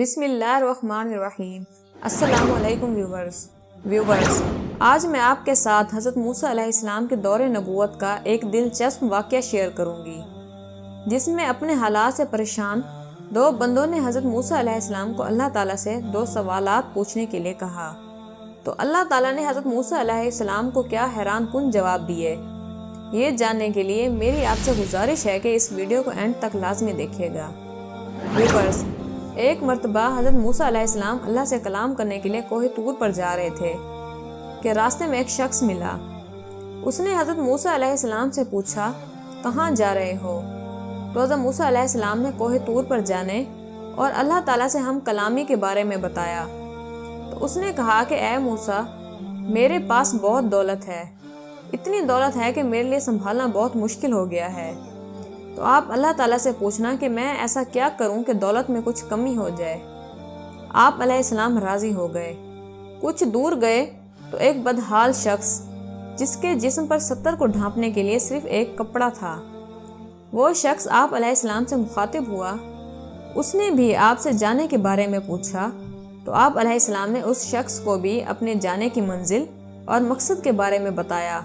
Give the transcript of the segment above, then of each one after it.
بسم اللہ الرحمن الرحیم۔ السلام علیکم ویورز، آج میں آپ کے ساتھ حضرت موسیٰ علیہ السلام کے دور نبوت کا ایک دلچسپ واقعہ شیئر کروں گی، جس میں اپنے حالات سے پریشان دو بندوں نے حضرت موسیٰ علیہ السلام کو اللہ تعالیٰ سے دو سوالات پوچھنے کے لیے کہا۔ تو اللہ تعالیٰ نے حضرت موسیٰ علیہ السلام کو کیا حیران کن جواب دیے، یہ جاننے کے لیے میری آپ سے گزارش ہے کہ اس ویڈیو کو اینڈ تک لازمی دیکھیے گا۔ ویورز، ایک مرتبہ حضرت موسیٰ علیہ السلام اللہ سے کلام کرنے کے لیے کوہ طور پر جا رہے تھے کہ راستے میں ایک شخص ملا۔ اس نے حضرت موسیٰ علیہ السلام سے پوچھا، کہاں جا رہے ہو؟ تو حضرت موسیٰ علیہ السلام نے کوہ طور پر جانے اور اللہ تعالیٰ سے ہم کلامی کے بارے میں بتایا۔ تو اس نے کہا کہ اے موسیٰ، میرے پاس بہت دولت ہے، اتنی دولت ہے کہ میرے لیے سنبھالنا بہت مشکل ہو گیا ہے۔ تو آپ اللہ تعالیٰ سے پوچھنا کہ میں ایسا کیا کروں کہ دولت میں کچھ کمی ہو جائے۔ آپ علیہ السلام راضی ہو گئے۔ کچھ دور گئے تو ایک بدحال شخص، جس کے جسم پر 70 کو ڈھانپنے کے لیے صرف ایک کپڑا تھا، وہ شخص آپ علیہ السلام سے مخاطب ہوا۔ اس نے بھی آپ سے جانے کے بارے میں پوچھا۔ تو آپ علیہ السلام نے اس شخص کو بھی اپنے جانے کی منزل اور مقصد کے بارے میں بتایا۔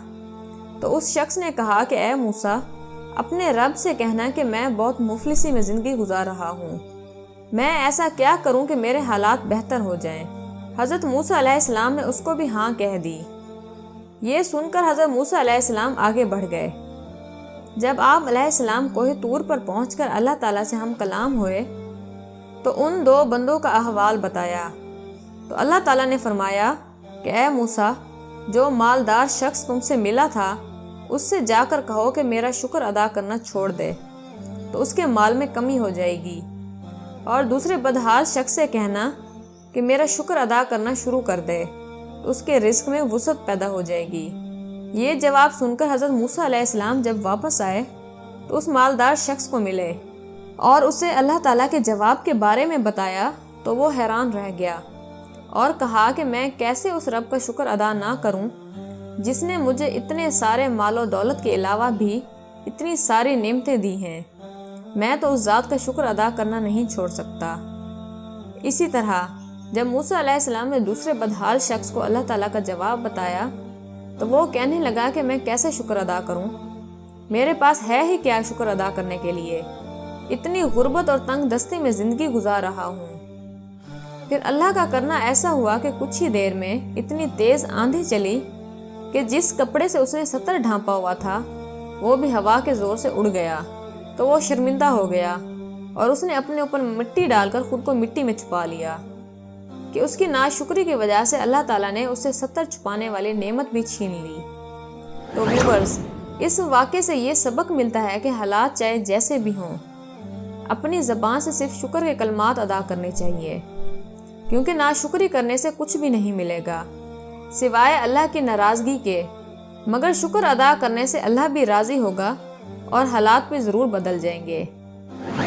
تو اس شخص نے کہا کہ اے موسیٰ، اپنے رب سے کہنا کہ میں بہت مفلسی میں زندگی گزار رہا ہوں، میں ایسا کیا کروں کہ میرے حالات بہتر ہو جائیں۔ حضرت موسیٰ علیہ السلام نے اس کو بھی ہاں کہہ دی۔ یہ سن کر حضرت موسیٰ علیہ السلام آگے بڑھ گئے۔ جب آپ علیہ السلام کوہ طور پر پہنچ کر اللہ تعالیٰ سے ہم کلام ہوئے تو ان دو بندوں کا احوال بتایا۔ تو اللہ تعالیٰ نے فرمایا کہ اے موسیٰ، جو مالدار شخص تم سے ملا تھا اس سے جا کر کہو کہ میرا شکر ادا کرنا چھوڑ دے، تو اس کے مال میں کمی ہو جائے گی، اور دوسرے بدحال شخص سے کہنا کہ میرا شکر ادا کرنا شروع کر دے، تو اس کے رزق میں وسعت پیدا ہو جائے گی۔ یہ جواب سن کر حضرت موسیٰ علیہ السلام جب واپس آئے تو اس مالدار شخص کو ملے اور اسے اللہ تعالیٰ کے جواب کے بارے میں بتایا تو وہ حیران رہ گیا اور کہا کہ میں کیسے اس رب کا شکر ادا نہ کروں جس نے مجھے اتنے سارے مال و دولت کے علاوہ بھی اتنی ساری نعمتیں دی ہیں۔ میں تو اس ذات کا شکر ادا کرنا نہیں چھوڑ سکتا۔ اسی طرح جب موسیٰ علیہ السلام نے دوسرے بدحال شخص کو اللہ تعالیٰ کا جواب بتایا تو وہ کہنے لگا کہ میں کیسے شکر ادا کروں، میرے پاس ہے ہی کیا شکر ادا کرنے کے لیے، اتنی غربت اور تنگ دستی میں زندگی گزار رہا ہوں۔ پھر اللہ کا کرنا ایسا ہوا کہ کچھ ہی دیر میں اتنی تیز آندھی چلی کہ جس کپڑے سے اس نے 70 ڈھانپا ہوا تھا وہ بھی ہوا کے زور سے اڑ گیا۔ تو وہ شرمندہ ہو گیا اور اس نے اپنے اوپر مٹی ڈال کر خود کو مٹی میں چھپا لیا کہ اس کی ناشکری کی وجہ سے اللہ تعالیٰ نے اس سے 70 چھپانے والی نعمت بھی چھین لی۔ تو ویورز، اس واقعے سے یہ سبق ملتا ہے کہ حالات چاہے جیسے بھی ہوں، اپنی زبان سے صرف شکر کے کلمات ادا کرنے چاہیے، کیونکہ ناشکری کرنے سے کچھ بھی نہیں ملے گا سوائے اللہ کی ناراضگی کے، مگر شکر ادا کرنے سے اللہ بھی راضی ہوگا اور حالات بھی ضرور بدل جائیں گے۔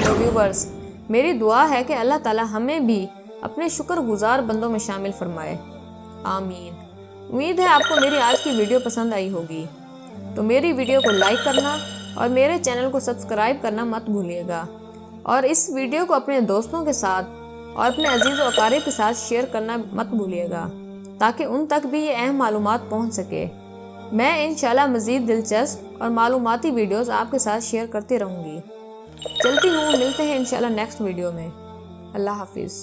تو ویورز، میری دعا ہے کہ اللہ تعالیٰ ہمیں بھی اپنے شکر گزار بندوں میں شامل فرمائے، آمین۔ امید ہے آپ کو میری آج کی ویڈیو پسند آئی ہوگی، تو میری ویڈیو کو لائک کرنا اور میرے چینل کو سبسکرائب کرنا مت بھولیے گا، اور اس ویڈیو کو اپنے دوستوں کے ساتھ اور اپنے عزیز و اقارب کے ساتھ شیئر کرنا مت بھولیے گا تاکہ ان تک بھی یہ اہم معلومات پہنچ سکے۔ میں انشاءاللہ مزید دلچسپ اور معلوماتی ویڈیوز آپ کے ساتھ شیئر کرتی رہوں گی۔ چلتی ہوں، ملتے ہیں انشاءاللہ نیکسٹ ویڈیو میں۔ اللہ حافظ۔